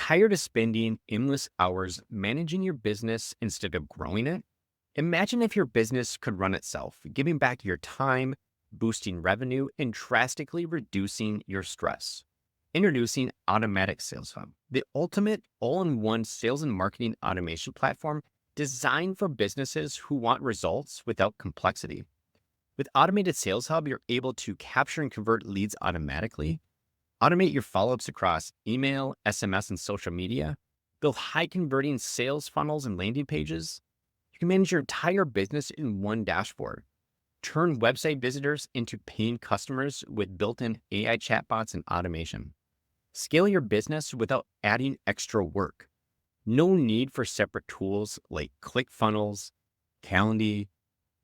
Tired of spending endless hours managing your business instead of growing it? Imagine if your business could run itself, giving back your time, boosting revenue, and drastically reducing your stress. Introducing Automatic Sales Hub, the ultimate all in one sales and marketing automation platform designed for businesses who want results without complexity. With Automated Sales Hub, you're able to capture and convert leads automatically, automate your follow ups across email, SMS, and social media, build high converting sales funnels and landing pages. You can manage your entire business in one dashboard, turn website visitors into paying customers with built in AI chatbots and automation. Scale your business without adding extra work. No need for separate tools like ClickFunnels, Calendly,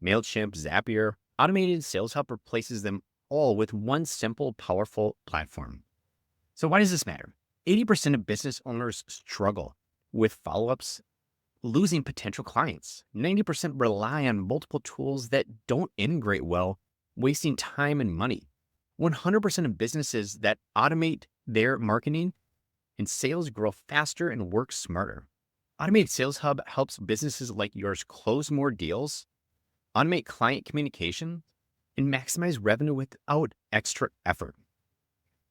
MailChimp, Zapier. Automated Sales Hub replaces them all with one simple, powerful platform. So why does this matter? 80% of business owners struggle with follow-ups, losing potential clients. 90% rely on multiple tools that don't integrate well, wasting time and money. 100% of businesses that automate their marketing and sales grow faster and work smarter. Automated Sales Hub helps businesses like yours close more deals, automate client communication, and maximize revenue without extra effort.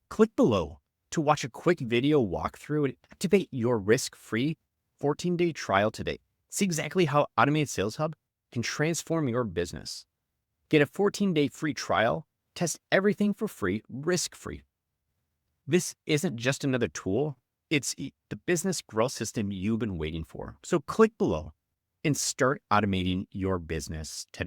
Click below to watch a quick video walkthrough and activate your risk-free 14-day trial today. See exactly how Automated Sales Hub can transform your business. Get a 14-day free trial, test everything for free, risk-free. This isn't just another tool, it's the business growth system you've been waiting for. So click below and start automating your business today.